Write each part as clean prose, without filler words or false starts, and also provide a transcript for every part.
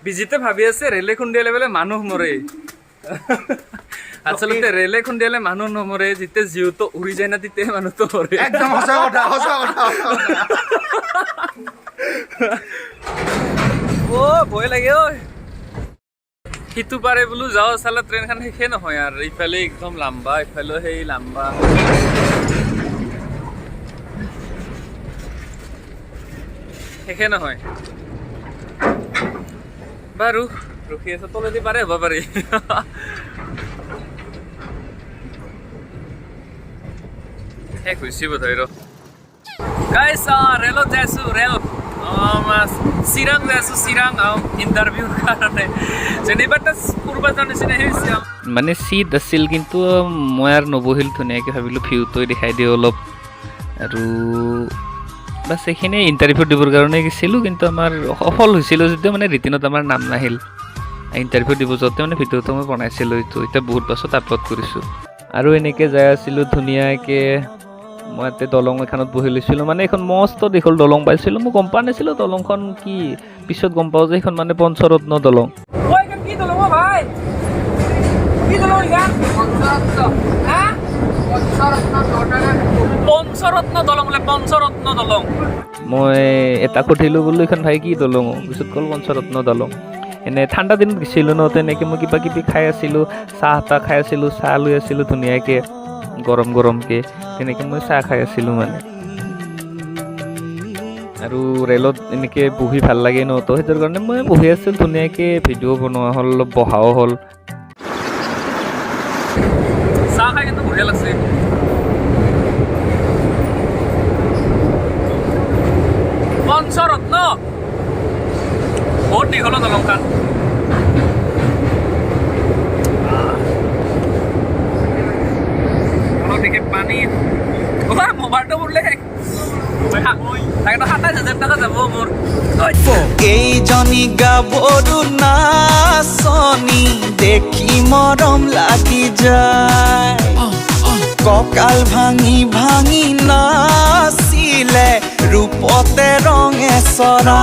বিজিতে ভাবি আছে ৰেলে খুন্দিয়ালে বোলে মানুহ মৰে আচলতে ৰেলে খুন্দিয়ালে মানুহ নমৰে যেতিয়া জিউটো উৰি যায় না তেতিয়া মানুহটো মৰে একদম সঁচা কথা ও ভয় লাগে ঐ সিটো পাৰে বোলো যাওঁ চালা ট্ৰেইনখন শেষে নহয় আৰু ইফালে একদম লাম্বা ইফালে সেই লাম্বা শেষে নহয় বাৰু ৰখি আছে তলেদি পাৰে হ'ব পাৰি শেষ হৈছে বোধহয় ৰ গাইছ ৰেলত যাই আছো ৰেল চিৰাং যাই আছো চিৰাং ইণ্টাৰভিউৰ কাৰণে যেনিবা পূৰ্বজন নিচিনা হৈছে মানে চিট আছিল কিন্তু মই আৰু নবহিল ধুনীয়াকৈ ভাবিলোঁ ভিউটো দেখাই দিওঁ অলপ আৰু বাছ এইখিনি ইণ্টাৰভিউ দিবৰ কাৰণে গৈছিলোঁ কিন্তু আমাৰ সফল হৈছিলোঁ যদিও মানে ৰিটিনত আমাৰ নাম নাহিল ইণ্টাৰভিউ দিব যাওঁতে মানে ভিডিঅ'টো মই বনাইছিলোঁ এইটো এতিয়া বহুত পাছত আপলোড কৰিছোঁ আৰু এনেকৈ যাই আছিলোঁ ধুনীয়াকৈ মই ইয়াতে দলং এখনত বহি লৈছিলোঁ মানে এইখন মস্ত দীঘল দলং পাইছিলোঁ মই গম পোৱা নাছিলোঁ দলংখন কি পিছত গম পাওঁ যে এইখন মানে পঞ্চৰত্ন দলং পঞ্চৰত্ন দলং বোলে পঞ্চৰত্ন দলং মই এটা সুধিলোঁ বোলো এইখন ভাই কি দলং পিছত ক'ল পঞ্চৰত্ন দলং এনে ঠাণ্ডা দিনত গৈছিলোঁ ন তেনেকৈ মই কিবা কিবি খাই আছিলোঁ চাহ তাহ খাই আছিলোঁ চাহ লৈ আছিলোঁ ধুনীয়াকৈ গৰম গৰমকৈ তেনেকৈ মই চাহ খাই আছিলোঁ মানে আৰু ৰেলত এনেকৈ বহি ভাল লাগে ন তো সেইটোৰ কাৰণে মই বহি আছিলোঁ ধুনীয়াকৈ ভিডিঅ' বনোৱা হ'ল অলপ বহাও হ'ল চাহ খাই কিন্তু বঢ়িয়া লাগছে পঞ্চৰত্ন বহুত দীঘল দলংখন দেখে পানী মোবাইলটো উঠলে এইজনী গাভৰু নাচনী দেখি মৰম লাগি যায় কঁকাল ভাঙি ভাঙি নাচিলে ৰূপতে ৰঙে চৰা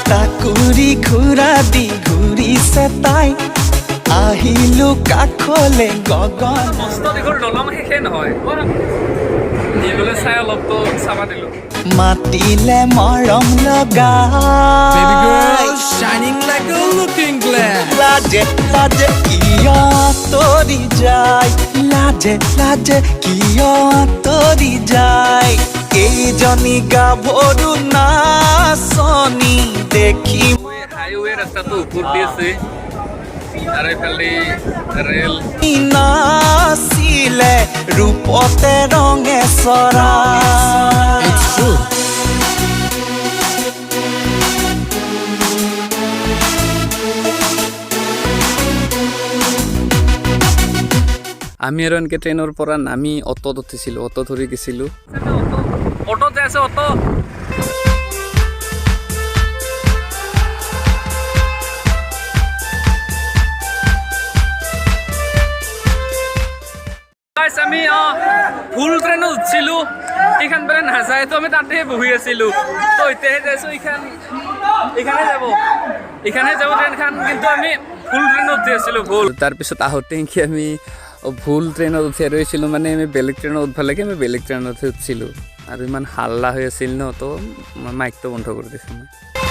তাকুৰি ঘূৰা দি ঘূৰিছে তাই আহিলো কাষলে গগন মস্ত দীঘল দলং শেষে নহয় এইবোলে চাই অলপতো চাবা দিলোঁ মাতিলে মৰম লগা লাজে লাজে কিয় তৰি যায় লাজে লাজে কিয় তৰি যায় এইজনী গাভৰু নাচনী দেখি হাইৱে ৰাস্তাটো ওপৰ দি আছে আৰু এইফালে ৰেল নাচিলে ৰূপতে ৰঙে চৰা আমি আৰু এনেকৈ ট্ৰেইনৰ পৰা নামি অ'টোত উঠিছিলোঁ অ'টো ধৰি গৈছিলোঁ অ'টোত যাই আছে অ'টো আমি ফুল ট্ৰেইনত উঠিছিলোঁ এইখন বোলে নাযায় তো আমি তাতে বহি আছিলোঁ তো এতিয়াহে যাইছোঁ এইখানে যাব ট্ৰেইনখন কিন্তু আমি ফুল ট্ৰেইনত উঠি আছিলোঁ ভুল তাৰপিছত আহোঁতে নেকি আমি ভুল ট্ৰেইনত উঠি ৰৈছিলোঁ মানে আমি বেলেগ ট্ৰেইনত উঠিব লাগে আমি বেলেগ ট্ৰেইনত উঠিছিলোঁ আৰু ইমান হাল্লা হৈ আছিল ন তো মই মাইকটো বন্ধ কৰি দিছোঁ মই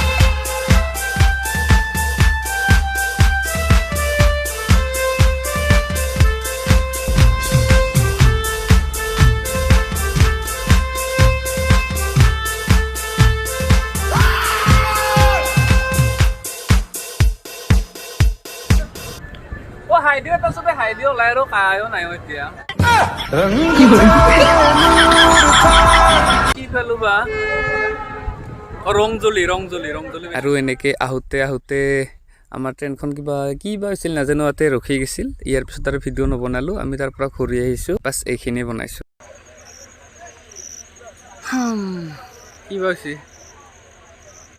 হাইডিও তাৰপিছতে হাইডিও ওলাই আৰু কায়ো নাই এতিয়া কি পালো বা ৰংজলি আৰু এনেকৈ আহোঁতে আমাৰ ট্ৰেইনখন কিবা হৈছিল নাজানো ইয়াতে ৰখি গৈছিল ইয়াৰ পিছত আৰু ভিডিঅ' নবনালোঁ আমি তাৰ পৰা ঘূৰি আহিছোঁ বাছ এইখিনিয়ে বনাইছোঁ কি হৈছে